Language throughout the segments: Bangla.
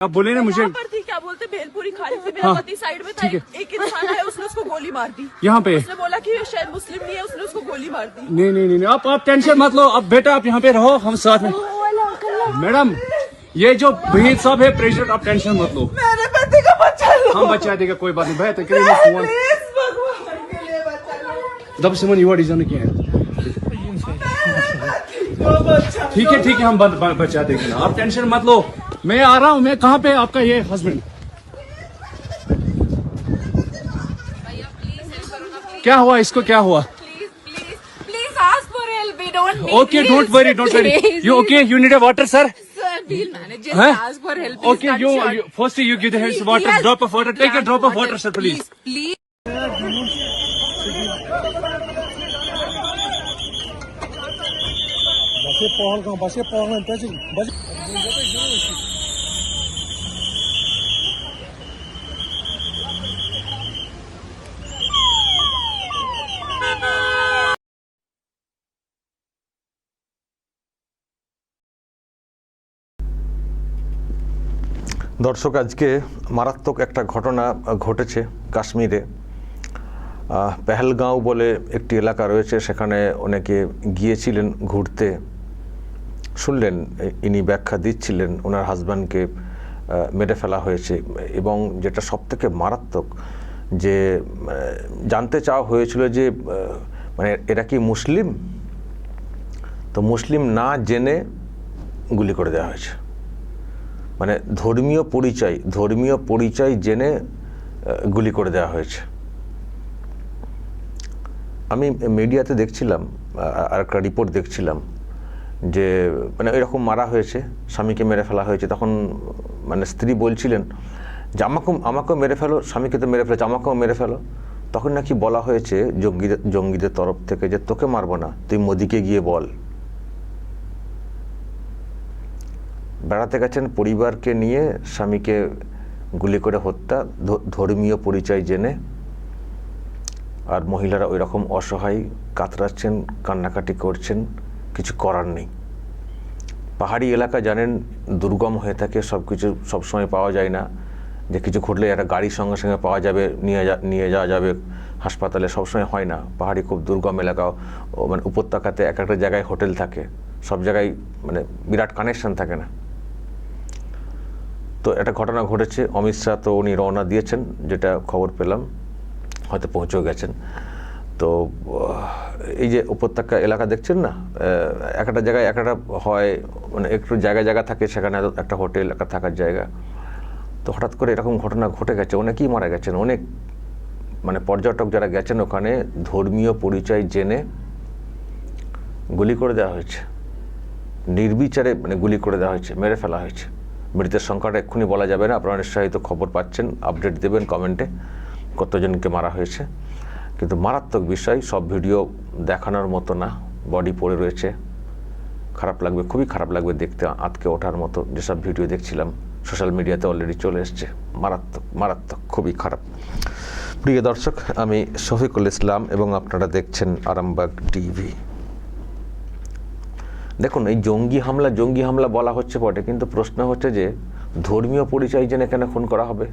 आप बोले ना मुझे। यहाँ पर थी, क्या बोलते भेलपुरी खा रही थी, मेरा हाँ, पति साइड में था, ठीक है। एक इंसान आया, उसने उसको गोली मार दी। यहाँ पे उसने बोला कि ये शायद मुस्लिम नहीं है, उसने उसको गोली मार दी। नहीं नहीं नहीं आप टेंशन मत लो। अब बेटा आप यहाँ पे रहो, हम साथ में। मैडम ये जो वहीद साहब है प्रेसिडेंट, आप टेंशन मत लो, मेरे पति का बच्चा लो। हम बचा देगा, कोई बात नहीं। बेहतर प्लीज भगवान के लिए बचा लो। दब से मन युवा डिजाइन किया है। ठीक है ठीक है, हम बचा देंगे ना, आप टेंशन मत लो। मैं आ रहा हूँ। मैं कहाँ पे आपका ये हस्बैंड? क्या हुआ इसको, क्या हुआ? Please ask for help. We don't need Okay, this. don't worry. You okay? You need a water, sir? Sir, we'll manage. Just Huh? ask for help. Okay, you first you give the hands water, Yes. drop of water. Take a drop of water, sir, please. Please. দর্শক, আজকে মারাত্মক একটা ঘটনা ঘটেছে কাশ্মীরে। পেহেলগাঁও বলে একটি এলাকা রয়েছে, সেখানে অনেকে গিয়েছিলেন ঘুরতে। শুনলেন ইনি ব্যাখ্যা দিচ্ছিলেন, ওনার হাজব্যান্ডকে মেরে ফেলা হয়েছে। এবং যেটা সবথেকে মারাত্মক, যে জানতে চাওয়া হয়েছিল যে মানে এরা কি মুসলিম, তো মুসলিম না জেনে গুলি করে দেওয়া হয়েছে। মানে ধর্মীয় পরিচয় জেনে গুলি করে দেওয়া হয়েছে। আমি মিডিয়াতে দেখছিলাম, আর একটা রিপোর্ট দেখছিলাম যে মানে এরকম মারা হয়েছে, স্বামীকে মেরে ফেলা হয়েছে। তখন মানে স্ত্রী বলছিলেন যে আমাকেও মেরে ফেলো, স্বামীকে তো মেরে ফেলেছে, আমাকেও মেরে ফেলো। তখন নাকি বলা হয়েছে জঙ্গিদের তরফ থেকে যে তোকে মারবো না, তুই মোদিকে গিয়ে বল। বেড়াতে গেছেন পরিবারকে নিয়ে, স্বামীকে গুলি করে হত্যা, ধর্মীয় পরিচয় জেনে। আর মহিলারা ওই রকম অসহায় কাতরাচ্ছেন, কান্নাকাটি করছেন, কিছু করার নেই। পাহাড়ি এলাকা জানেন দুর্গম হয়ে থাকে, সব কিছু সবসময় পাওয়া যায় না। যে কিছু ঘটলে একটা গাড়ির সঙ্গে সঙ্গে পাওয়া যাবে, নিয়ে যাওয়া যাবে হাসপাতালে, সবসময় হয় না। পাহাড়ি খুব দুর্গম এলাকা, মানে উপত্যকাতে এক একটা জায়গায় হোটেল থাকে, সব জায়গায় মানে বিরাট কানেকশন থাকে না। তো একটা ঘটনা ঘটেছে। অমিত শাহ তো উনি রওনা দিয়েছেন, যেটা খবর পেলাম, হয়তো পৌঁছেও গেছেন। তো এই যে উপত্যকা এলাকা দেখছেন না, একটা জায়গায় একটা হয়, মানে একটু জায়গা থাকে, সেখানে একটা হোটেল, একটা থাকার জায়গা। তো হঠাৎ করে এরকম ঘটনা ঘটে গেছে, অনেকেই মারা গেছেন। অনেক মানে পর্যটক যারা গেছেন ওখানে, ধর্মীয় পরিচয় জেনে গুলি করে দেওয়া হয়েছে, নির্বিচারে মানে গুলি করে দেওয়া হয়েছে, মেরে ফেলা হয়েছে। মৃতের সংখ্যাটা এক্ষুনি বলা যাবে না, আপনারা নিশ্চয়ই তো খবর পাচ্ছেন, আপডেট দেবেন কমেন্টে কতজনকে মারা হয়েছে। কিন্তু মারাত্মক বিষয়, সব ভিডিও দেখানোর মতো না, বডি পড়ে রয়েছে। খারাপ লাগবে, খুবই খারাপ লাগবে দেখতে, আঁতকে ওঠার মতো যেসব ভিডিও দেখছিলাম সোশ্যাল মিডিয়াতে অলরেডি চলে এসছে। মারাত্মক খুবই খারাপ। প্রিয় দর্শক, আমি শফিকুল ইসলাম এবং আপনারা দেখছেন আরামবাগ টিভি। দেখুন, এই জঙ্গি হামলা বলা হচ্ছে বটে, কিন্তু প্রশ্ন হচ্ছে যে ধর্মীয় পরিচয় জেনে কেন খুন করা হবে?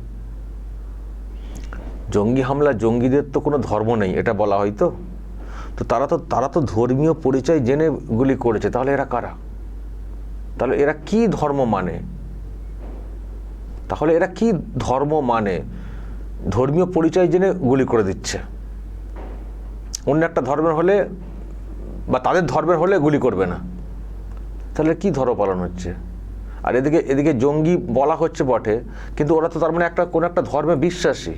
জঙ্গি হামলা, জঙ্গিদের তো কোনো ধর্ম নেই এটা বলা হয়। তো তারা তো ধর্মীয় পরিচয় জেনে গুলি করেছে। তাহলে এরা কারা? তাহলে এরা কি ধর্ম মানে? ধর্মীয় পরিচয় জেনে গুলি করে দিচ্ছে। অন্য একটা ধর্মের হলে বা তাদের ধর্মের হলে গুলি করবে না। তাহলে কি ধর্ম পালন হচ্ছে? আর এদিকে জঙ্গি বলা হচ্ছে বটে, কিন্তু ওরা তো তার মানে কোনো একটা ধর্মে বিশ্বাসী।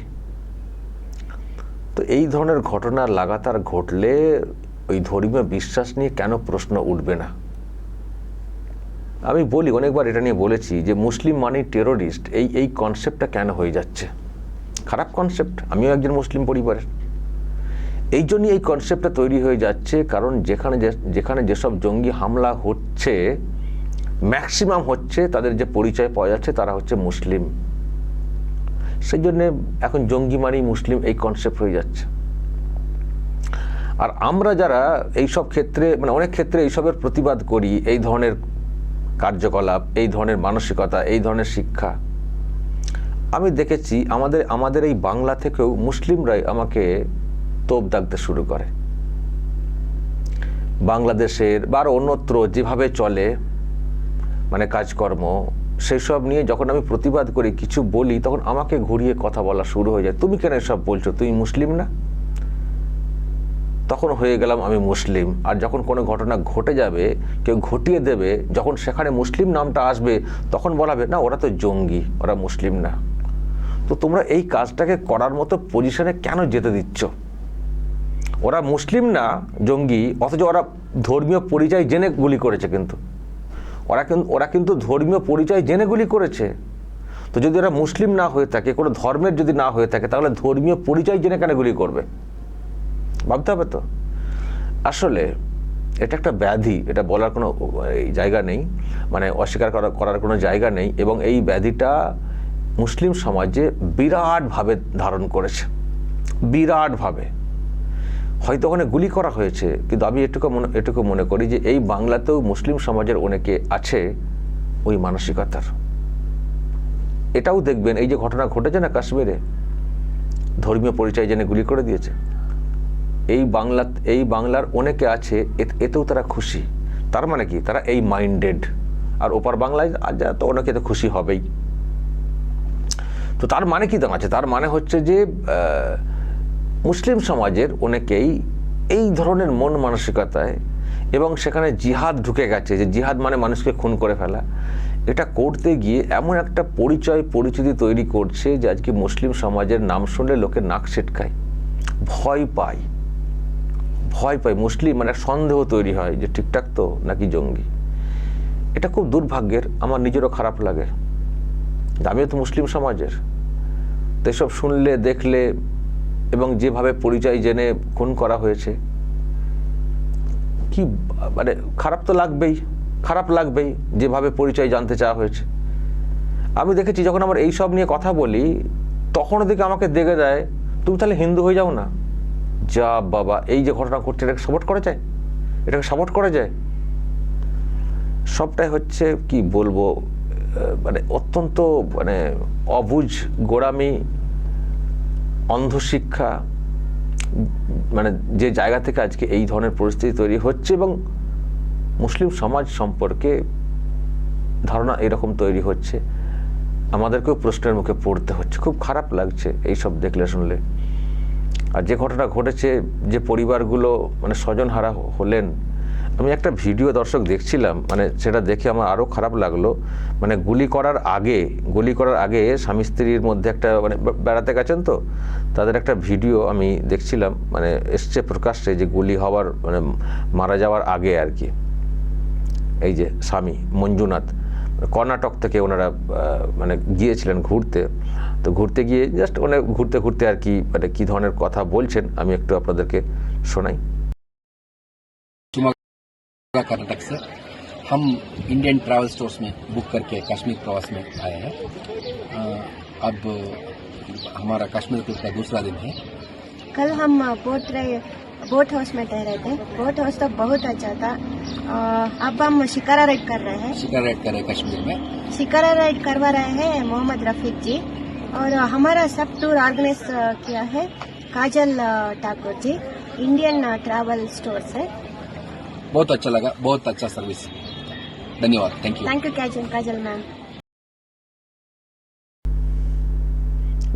তো এই ধরনের ঘটনা লাগাতার ঘটলে ওই ধর্মীয় বিশ্বাস নিয়ে কেন প্রশ্ন উঠবে না? আমি বলি, অনেকবার এটা নিয়ে বলেছি যে মুসলিম মানে টেরোরিস্ট, এই কনসেপ্টটা কেন হয়ে যাচ্ছে? খারাপ কনসেপ্ট। আমিও একজন মুসলিম পরিবারের। এই জন্যই এই কনসেপ্টটা তৈরি হয়ে যাচ্ছে, কারণ যেখানে যেসব জঙ্গি হামলা হচ্ছে, ম্যাক্সিমাম হচ্ছে তাদের যে পরিচয় পাওয়া যাচ্ছে তারা হচ্ছে মুসলিম। সেই জন্যে এখন জঙ্গি মানেই মুসলিম, এই কনসেপ্ট হয়ে যাচ্ছে। আর আমরা যারা এইসব ক্ষেত্রে মানে অনেক ক্ষেত্রে এইসবের প্রতিবাদ করি, এই ধরনের কার্যকলাপ, এই ধরনের মানসিকতা, এই ধরনের শিক্ষা, আমি দেখেছি আমাদের এই বাংলা থেকেও মুসলিমরাই আমাকে তোপ দাগতে শুরু করে। বাংলাদেশের বা আরও অন্যত্র যেভাবে চলে মানে কাজকর্ম, সেই সব নিয়ে যখন আমি প্রতিবাদ করি, কিছু বলি, তখন আমাকে ঘুরিয়ে কথা বলা শুরু হয়ে যায়। তুমি কেন এসব বলছো, তুমি মুসলিম না? তখন হয়ে গেলাম আমি মুসলিম। আর যখন কোনো ঘটনা ঘটে যাবে, কেউ ঘটিয়ে দেবে, যখন সেখানে মুসলিম নামটা আসবে, তখন বলা হবে না ওরা তো জঙ্গি, ওরা মুসলিম না। তো তোমরা এই কাজটাকে করার মতো পজিশনে কেন যেতে দিচ্ছ? ওরা মুসলিম না, জঙ্গি, অথচ ওরা ধর্মীয় পরিচয় জেনে গুলি করেছে। কিন্তু ওরা কিন্তু ধর্মীয় পরিচয় জেনে গুলি করেছে। তো যদি ওরা মুসলিম না হয়ে থাকে, কোনো ধর্মের যদি না হয়ে থাকে, তাহলে ধর্মীয় পরিচয় জেনে কেন গুলি করবে? ভাবতে হবে তো। আসলে এটা একটা ব্যাধি, এটা বলার কোনো জায়গা নেই, মানে অস্বীকার করার কোনো জায়গা নেই। এবং এই ব্যাধিটা মুসলিম সমাজে বিরাটভাবে ধারণ করেছে, বিরাটভাবে। হয়তো ওখানে গুলি করা হয়েছে, কিন্তু আমি এটুকু মনে করি যে এই বাংলাতেও মুসলিম সমাজের অনেকে আছে ওই মানসিকতার। এটাও দেখবেন, এই যে ঘটনা ঘটেছে না কাশ্মীরে, ধর্মীয় পরিচয় জেনে গুলি করে দিয়েছে, এই বাংলার অনেকে আছে, এতেও তারা খুশি। তার মানে কি, তারা এই মাইন্ডেড। আর ওপার বাংলায় তো অনেকে তো খুশি হবেই। তো তার মানে কি দাঁড়াচ্ছে? তার মানে হচ্ছে যে মুসলিম সমাজের অনেকেই এই ধরনের মন মানসিকতায়, এবং সেখানে জিহাদ ঢুকে গেছে, যে জিহাদ মানে মানুষকে খুন করে ফেলা, এটা করতে গিয়ে এমন একটা পরিচিতি তৈরি করছে যে আজকে মুসলিম সমাজের নাম শুনলে লোকের নাক ছিটকায়, ভয় পায়। মুসলিম মানে সন্দেহ তৈরি হয় যে ঠিকঠাক তো নাকি জঙ্গি। এটা খুব দুর্ভাগ্যের, আমার নিজেরও খারাপ লাগে। আমিও তো মুসলিম সমাজের। তো এসব শুনলে, দেখলে, এবং যেভাবে পরিচয় জেনে খুন করা হয়েছে, কি মানে খারাপ তো লাগবেই, যেভাবে পরিচয় জানতে চাওয়া হয়েছে। আমি দেখেছি যখন আমার এই সব নিয়ে কথা বলি, তখন ওদিকে আমাকে দেখে দেয়, তুমি তাহলে হিন্দু হয়ে যাও না। যা বাবা, এই যে ঘটনা ঘটছে, এটাকে সাপোর্ট করা যায়? সবটাই হচ্ছে কি বলবো, মানে অত্যন্ত মানে অবুঝ গোড়ামি, অন্ধশিক্ষা, মানে যে জায়গা থেকে আজকে এই ধরনের পরিস্থিতি তৈরি হচ্ছে, এবং মুসলিম সমাজ সম্পর্কে ধারণা এরকম তৈরি হচ্ছে, আমাদেরকেও প্রশ্নের মুখে পড়তে হচ্ছে। খুব খারাপ লাগছে এইসব দেখলে, শুনলে। আর যে ঘটনা ঘটেছে, যে পরিবারগুলো মানে স্বজনহারা হলেন, আমি একটা ভিডিও দর্শক দেখছিলাম, মানে সেটা দেখে আমার আরও খারাপ লাগলো। মানে গুলি করার আগে স্বামী স্ত্রীর মধ্যে একটা মানে বেড়াতে গেছেন, তো তাদের একটা ভিডিও আমি দেখছিলাম, মানে এসছে প্রকাশ্যে, যে গুলি হওয়ার মানে মারা যাওয়ার আগে আর কি। এই যে স্বামী মঞ্জুনাথ, কর্ণাটক থেকে ওনারা মানে গিয়েছিলেন ঘুরতে। তো ঘুরতে গিয়ে জাস্ট মানে ঘুরতে আর কি, মানে কী ধরনের কথা বলছেন আমি একটু আপনাদেরকে শোনাই। कर्नाटक से हम इंडियन ट्रैवल स्टोर्स में बुक करके कश्मीर प्रवास में आए हैं। अब हमारा कश्मीर टूर का दूसरा दिन है। कल हम बोट हाउस में ठहरे थे। बोट हाउस तो बहुत अच्छा था। अब हम शिकारा राइड कर रहे हैं। शिकारा राइड कर रहे हैं कश्मीर में। शिकारा राइड करवा रहे हैं मोहम्मद रफीक जी, और हमारा सब टूर ऑर्गेनाइज किया है काजल Thakur ji, Indian travel store से। बहुत अच्छा लगा, बहुत अच्छा सर्विस, धन्यवाद, thank you. Thank you Kajal ma'am.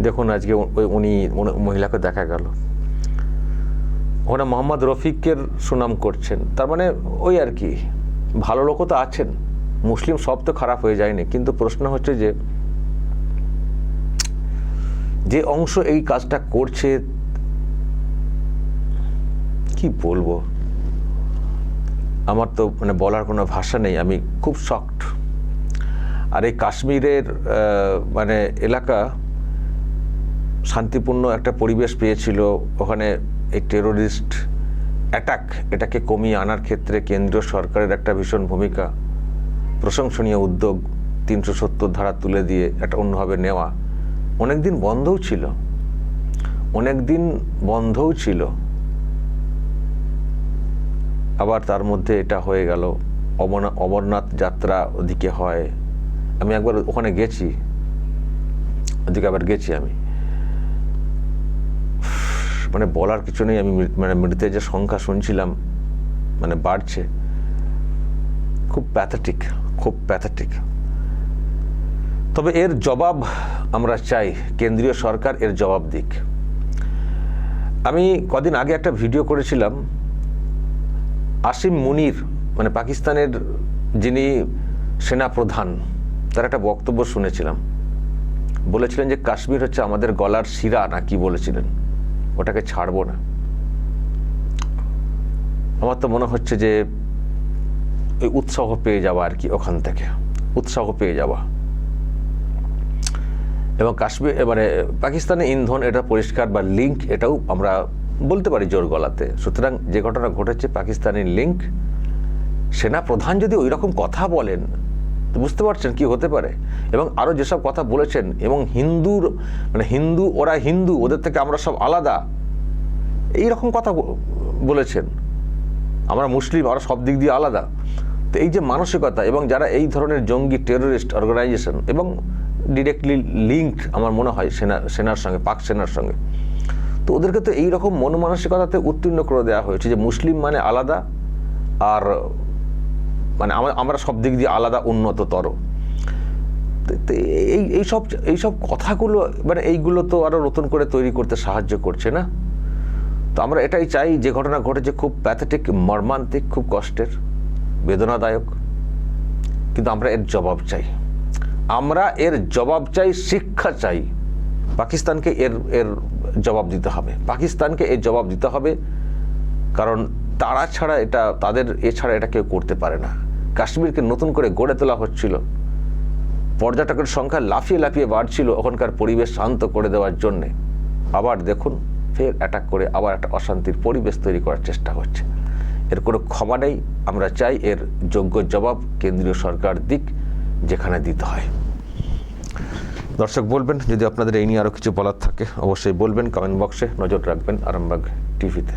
দেখুন আজকে উনি মহিলাকে দেখা গেল, ওরা মোহাম্মদ রফিকের সুনাম করছেন। তার মানে ওই আর কি, ভালো লোকও তো আছেন, মুসলিম সব তো খারাপ হয়ে যায়নি। কিন্তু প্রশ্ন হচ্ছে যে অংশ এই কাজটা করছে, কি বলবো, আমার তো মানে বলার কোনো ভাষা নেই। আমি খুব শকড। আর এই কাশ্মীরের মানে এলাকা শান্তিপূর্ণ একটা পরিবেশ পেয়েছিল, ওখানে এই টেরোরিস্ট অ্যাটাক, এটাকে কমিয়ে আনার ক্ষেত্রে কেন্দ্রীয় সরকারের একটা ভীষণ ভূমিকা, প্রশংসনীয় উদ্যোগ। 370 ধারা তুলে দিয়ে একটা অন্যভাবে নেওয়া, অনেকদিন বন্ধও ছিল। আবার তার মধ্যে এটা হয়ে গেল। অমরনাথ যাত্রা ওদিকে হয়, আমি একবার ওখানে গেছি, ওদিকে আবার গেছি আমি, মানে বলার কিছু নেই। আমি মানে মৃতের যে সংখ্যা শুনছিলাম মানে বাড়ছে, খুব প্যাথেটিক, খুব প্যাথেটিক। তবে এর জবাব আমরা চাই, কেন্দ্রীয় সরকার এর জবাব দিক। আমি কদিন আগে একটা ভিডিও করেছিলাম, আসিম মুনির মানে পাকিস্তানের যিনি সেনা প্রধান, তার একটা বক্তব্য শুনেছিলাম। বলেছিলেন যে কাশ্মীর হচ্ছে আমাদের গলার শিরা না কি বলেছিলেন, ওটাকে ছাড়বো না। আমার তো মনে হচ্ছে যে ওই উৎসাহ পেয়ে যাওয়া আর কি, ওখান থেকে উৎসাহ পেয়ে যাওয়া। এবং কাশ্মীর মানে পাকিস্তানের ইন্ধন, এটা পরিষ্কার, বা লিঙ্ক, এটাও আমরা বলতে পারি জোর গলাতে। সুতরাং যে ঘটনা ঘটেছে পাকিস্তানের লিঙ্ক, সেনা প্রধান যদি ওই রকম কথা বলেন তো বুঝতে পারছেন কি হতে পারে। এবং আরও যেসব কথা বলেছেন, এবং হিন্দুর মানে হিন্দু, ওরা হিন্দু, ওদের থেকে আমরা সব আলাদা, এই রকম কথা বলেছেন। আমরা মুসলিম, ওরা সব দিক দিয়ে আলাদা। তো এই যে মানসিকতা, এবং যারা এই ধরনের জঙ্গি টেররিস্ট অর্গানাইজেশন, এবং ডিরেক্টলি লিঙ্কড আমার মনে হয় সেনার সঙ্গে, পাক সেনার সঙ্গে, তো ওদেরকে তো এইরকম মন মানসিকতাতে উত্তীর্ণ করে দেওয়া হয়েছে যে মুসলিম মানে আলাদা, আর মানে আমরা সব দিক দিয়ে আলাদা, উন্নততর। এইসব কথাগুলো মানে এইগুলো তো আরো নতুন করে তৈরি করতে সাহায্য করছে না। তো আমরা এটাই চাই, যে ঘটনা ঘটেছে খুব প্যাথেটিক, মর্মান্তিক, খুব কষ্টের, বেদনাদায়ক, কিন্তু আমরা এর জবাব চাই। আমরা এর জবাব চাই, শিক্ষা চাই। পাকিস্তানকে এর জবাব দিতে হবে, পাকিস্তানকে এর জবাব দিতে হবে, কারণ তারা ছাড়া এটা, তাদের এছাড়া এটা কেউ করতে পারে না। কাশ্মীরকে নতুন করে গড়ে তোলা হচ্ছিল, পর্যটকের সংখ্যা লাফিয়ে লাফিয়ে বাড়ছিল ওখানকার পরিবেশ শান্ত করে দেওয়ার জন্যে। আবার দেখুন ফের অ্যাটাক করে আবার একটা অশান্তির পরিবেশ তৈরি করার চেষ্টা হচ্ছে। এর কোনো ক্ষমা নেই। আমরা চাই এর যোগ্য জবাব কেন্দ্রীয় সরকার দিক, যেখানে দিতে হয়। দর্শক বলবেন যদি আপনাদের এই নিয়ে আরও কিছু বলার থাকে, অবশ্যই বলবেন কমেন্ট বক্সে। নজর রাখবেন আরামবাগ টিভিতে।